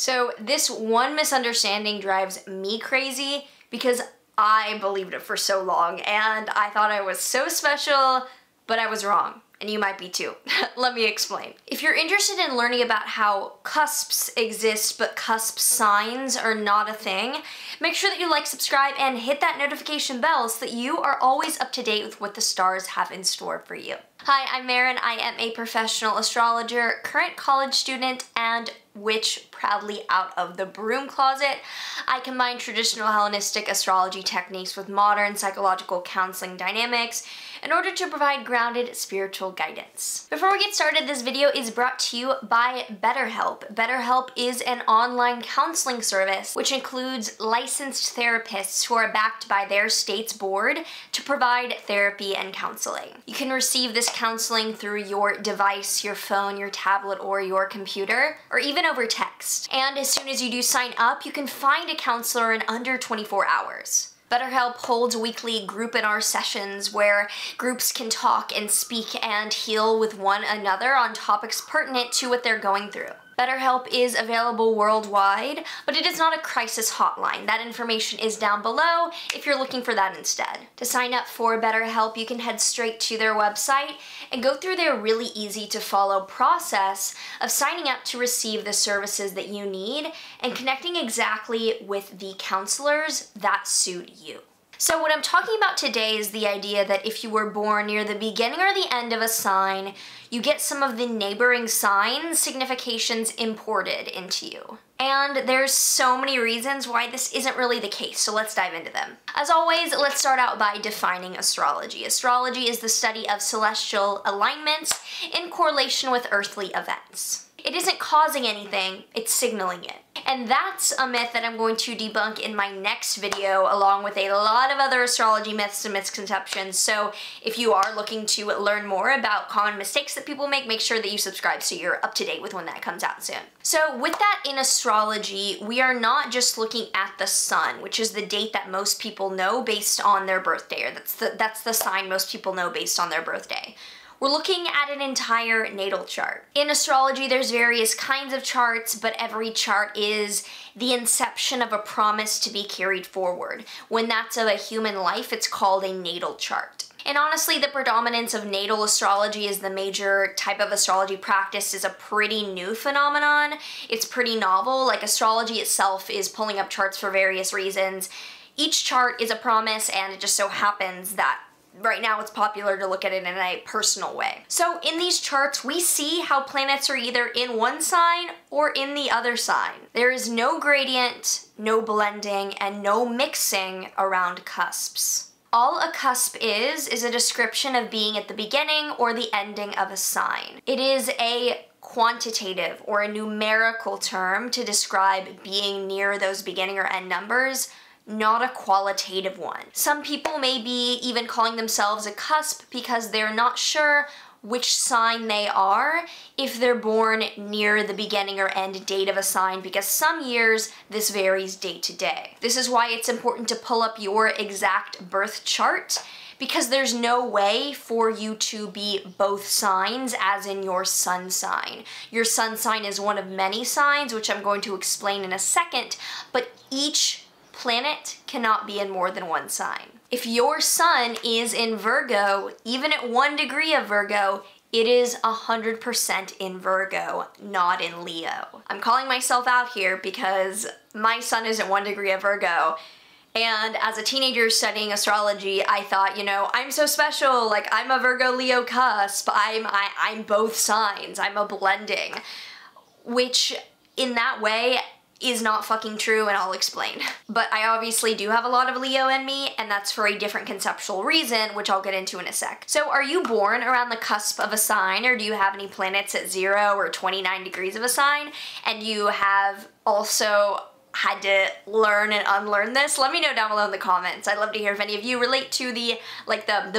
So this one misunderstanding drives me crazy because I believed it for so long and I thought I was so special, but I was wrong. And you might be too. Let me explain. If you're interested in learning about how cusps exist but cusp signs are not a thing, make sure that you like, subscribe, and hit that notification bell so that you are always up to date with what the stars have in store for you. Hi, I'm Maren. I am a professional astrologer, current college student, and witch proudly out of the broom closet. I combine traditional Hellenistic astrology techniques with modern psychological counseling dynamics in order to provide grounded spiritual guidance. Before we get started, this video is brought to you by BetterHelp. BetterHelp is an online counseling service which includes licensed therapists who are backed by their state's board to provide therapy and counseling. You can receive this counseling through your device, your phone, your tablet, or your computer, or even over text. And as soon as you do sign up, you can find a counselor in under 24 hours. BetterHelp holds weekly group in our sessions where groups can talk and speak and heal with one another on topics pertinent to what they're going through. BetterHelp is available worldwide, but it is not a crisis hotline. That information is down below if you're looking for that instead. To sign up for BetterHelp, you can head straight to their website and go through their really easy to follow process of signing up to receive the services that you need and connecting exactly with the counselors that suit you. So what I'm talking about today is the idea that if you were born near the beginning or the end of a sign, you get some of the neighboring signs' significations imported into you. And there's so many reasons why this isn't really the case, so let's dive into them. As always, let's start out by defining astrology. Astrology is the study of celestial alignments in correlation with earthly events. It isn't causing anything, it's signaling it. And that's a myth that I'm going to debunk in my next video, along with a lot of other astrology myths and misconceptions. So if you are looking to learn more about common mistakes that people make sure that you subscribe so you're up to date with when that comes out soon. So with that, in astrology, we are not just looking at the sun, which is the date that most people know based on their birthday, or that's the sign most people know based on their birthday. We're looking at an entire natal chart. In astrology, there's various kinds of charts, but every chart is the inception of a promise to be carried forward. When that's of a human life, it's called a natal chart. And honestly, the predominance of natal astrology as the major type of astrology practice is a pretty new phenomenon. It's pretty novel. Like, astrology itself is pulling up charts for various reasons. Each chart is a promise, and it just so happens that right now it's popular to look at it in a personal way. So in these charts, we see how planets are either in one sign or in the other sign. There is no gradient, no blending, and no mixing around cusps. All a cusp is a description of being at the beginning or the ending of a sign. It is a quantitative or a numerical term to describe being near those beginning or end numbers, not a qualitative one. Some people may be even calling themselves a cusp because they're not sure which sign they are if they're born near the beginning or end date of a sign, because some years this varies day to day. This is why it's important to pull up your exact birth chart, because there's no way for you to be both signs, as in your sun sign. Your sun sign is one of many signs, which I'm going to explain in a second, but each planet cannot be in more than one sign. If your sun is in Virgo, even at 1 degree of Virgo, it is 100% in Virgo, not in Leo. I'm calling myself out here because my sun is at 1 degree of Virgo, and as a teenager studying astrology, I thought, you know, I'm so special, like I'm a Virgo Leo cusp, I'm both signs, I'm a blending, which in that way is not fucking true, and I'll explain. But I obviously do have a lot of Leo in me, and that's for a different conceptual reason, which I'll get into in a sec. So are you born around the cusp of a sign, or do you have any planets at 0 or 29 degrees of a sign, and you have also had to learn and unlearn this? Let me know down below in the comments. I'd love to hear if any of you relate to the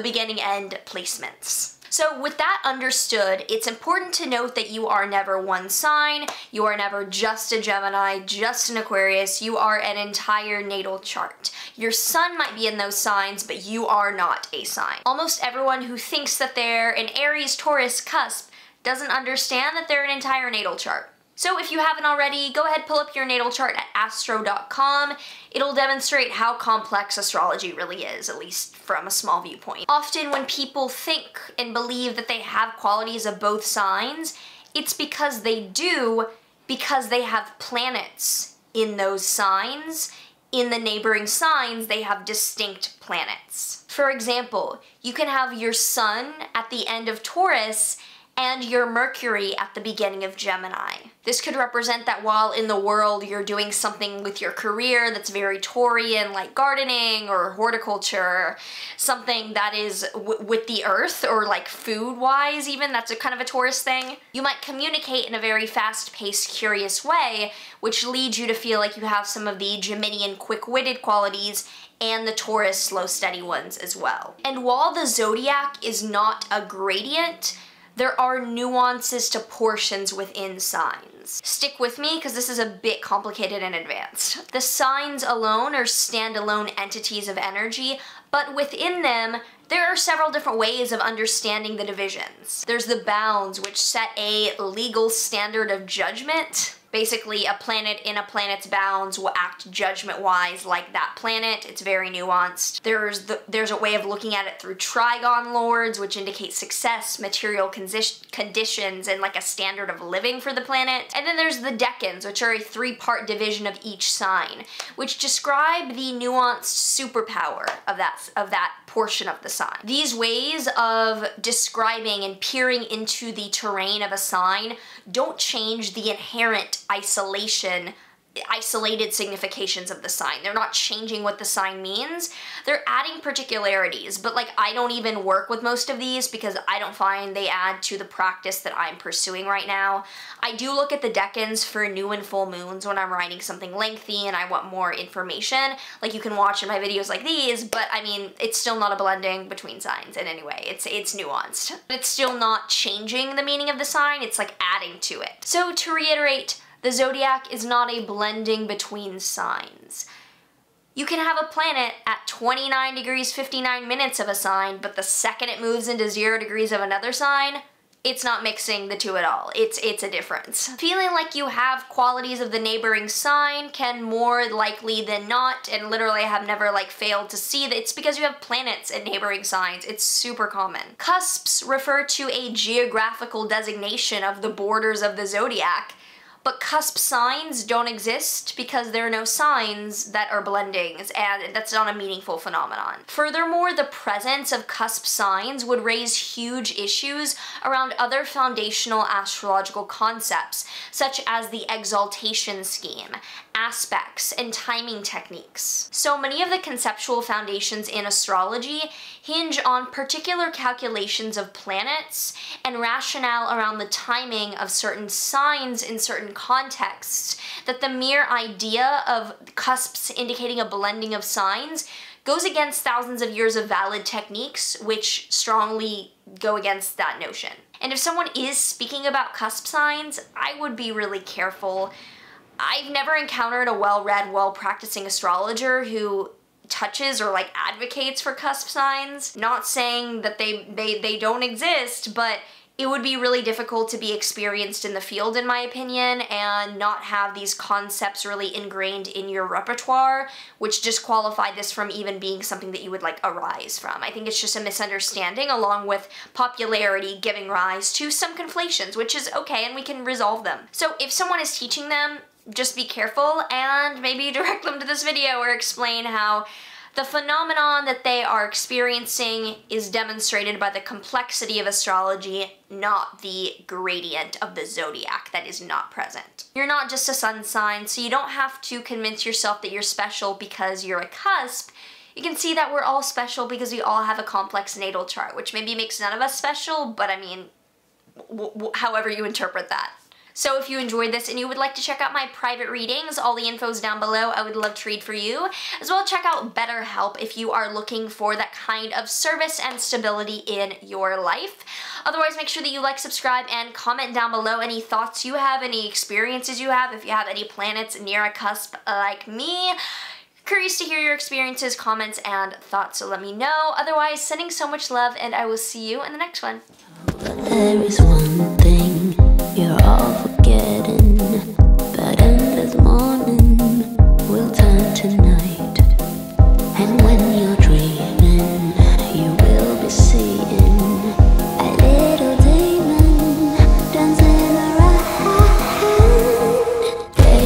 beginning end placements. So with that understood, it's important to note that you are never one sign, you are never just a Gemini, just an Aquarius, you are an entire natal chart. Your sun might be in those signs, but you are not a sign. Almost everyone who thinks that they're an Aries, Taurus, cusp doesn't understand that they're an entire natal chart. So if you haven't already, go ahead, pull up your natal chart at astro.com. It'll demonstrate how complex astrology really is, at least from a small viewpoint. Often when people think and believe that they have qualities of both signs, it's because they do, because they have planets in those signs. In the neighboring signs, they have distinct planets. For example, you can have your sun at the end of Taurus and your Mercury at the beginning of Gemini. This could represent that while in the world you're doing something with your career that's very Taurian, like gardening or horticulture, something that is with the earth, or like food-wise even, that's a kind of a Taurus thing, you might communicate in a very fast-paced, curious way, which leads you to feel like you have some of the Geminian quick-witted qualities and the Taurus slow, steady ones as well. And while the zodiac is not a gradient, there are nuances to portions within signs. Stick with me because this is a bit complicated and advanced. The signs alone are standalone entities of energy, but within them, there are several different ways of understanding the divisions. There's the bounds, which set a legal standard of judgment. Basically, a planet in a planet's bounds will act judgment-wise like that planet. It's very nuanced. There's a way of looking at it through trigon lords, which indicate success, material conditions, and like a standard of living for the planet. And then there's the decans, which are a three-part division of each sign, which describe the nuanced superpower of that portion of the sign. These ways of describing and peering into the terrain of a sign don't change the inherent isolated significations of the sign. They're not changing what the sign means. They're adding particularities, but like I don't even work with most of these because I don't find they add to the practice that I'm pursuing right now. I do look at the decans for new and full moons when I'm writing something lengthy and I want more information, like you can watch in my videos like these, but I mean, it's still not a blending between signs in any way. It's nuanced. It's still not changing the meaning of the sign, it's like adding to it. So to reiterate, the zodiac is not a blending between signs. You can have a planet at 29 degrees 59 minutes of a sign, but the second it moves into 0 degrees of another sign, it's not mixing the two at all. It's a difference. Feeling like you have qualities of the neighboring sign can more likely than not, and literally I have never like failed to see that it's because you have planets in neighboring signs. It's super common. Cusps refer to a geographical designation of the borders of the zodiac, but cusp signs don't exist because there are no signs that are blendings, and that's not a meaningful phenomenon. Furthermore, the presence of cusp signs would raise huge issues around other foundational astrological concepts, such as the exaltation scheme, aspects, and timing techniques. So many of the conceptual foundations in astrology hinge on particular calculations of planets and rationale around the timing of certain signs in certain contexts, that the mere idea of cusps indicating a blending of signs goes against thousands of years of valid techniques which strongly go against that notion. And if someone is speaking about cusp signs, I would be really careful. I've never encountered a well-read, well-practicing astrologer who touches or like advocates for cusp signs. Not saying that they don't exist, but it would be really difficult to be experienced in the field, in my opinion, and not have these concepts really ingrained in your repertoire, which disqualify this from even being something that you would like arise from. I think it's just a misunderstanding, along with popularity giving rise to some conflations, which is okay, and we can resolve them. So if someone is teaching them, just be careful and maybe direct them to this video or explain how the phenomenon that they are experiencing is demonstrated by the complexity of astrology, not the gradient of the zodiac that is not present. You're not just a sun sign, so you don't have to convince yourself that you're special because you're a cusp. You can see that we're all special because we all have a complex natal chart, which maybe makes none of us special, but I mean, however you interpret that. So if you enjoyed this and you would like to check out my private readings, all the info's down below. I would love to read for you. As well, check out BetterHelp if you are looking for that kind of service and stability in your life. Otherwise, make sure that you like, subscribe, and comment down below any thoughts you have, any experiences you have, if you have any planets near a cusp like me. Curious to hear your experiences, comments, and thoughts, so let me know. Otherwise, sending so much love, and I will see you in the next one. There is one thing you're all forgetting. And when you dream